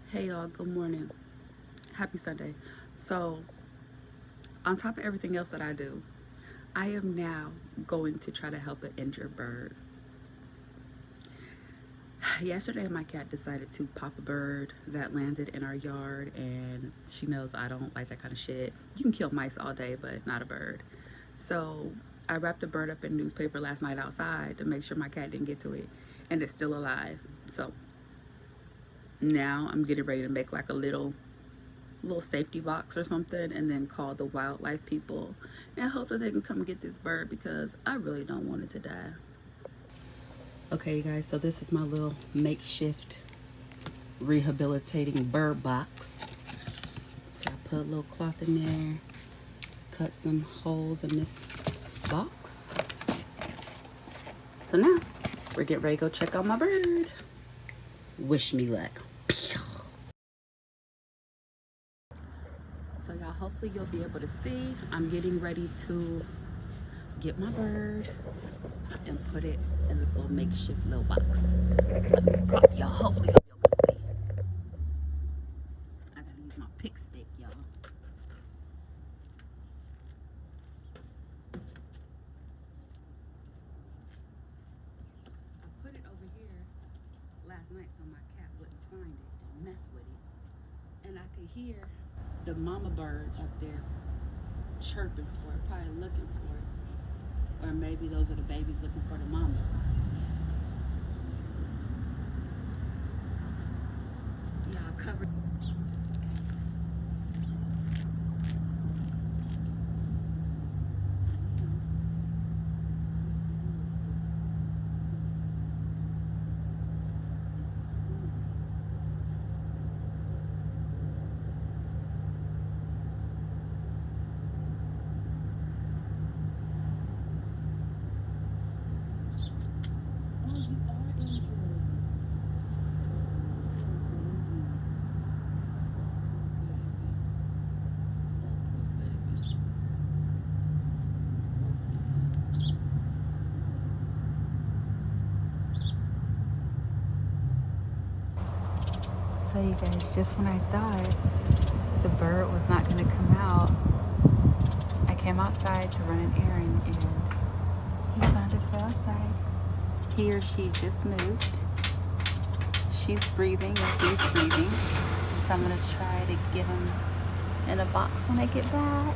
Hey y'all, good morning. Happy Sunday. So, on top of everything else that I do, I am now going to try to help an injured bird. Yesterday, my cat decided to pop a bird that landed in our yard, and she knows I don't like that kind of shit. You can kill mice all day, but not a bird. So, I wrapped the bird up in newspaper last night outside to make sure my cat didn't get to it, and it's still alive. So, now I'm getting ready to make like a little safety box or something and then call the wildlife people and hope that they can come get this bird because I really don't want it to die. Okay, you guys, so this is my little makeshift rehabilitating bird box. So I put a little cloth in there, cut some holes in this box. So now we're getting ready to go check out my bird. Wish me luck. So y'all, hopefully you'll be able to see. I'm getting ready to get my bird and put it in this little makeshift little box. So let me prop y'all. Hopefully you'll be able to see. I gotta use my pick stick, y'all. I put it over here last night so my cat wouldn't find it and mess with it. And I could hear the mama bird up there chirping for it, probably looking for it. Or maybe those are the babies looking for the mama. See how I covered. So you guys, just when I thought the bird was not going to come out, I came outside to run an errand and he found his way outside. He or she just moved. She's breathing and he's breathing. So I'm going to try to get him in a box when I get back.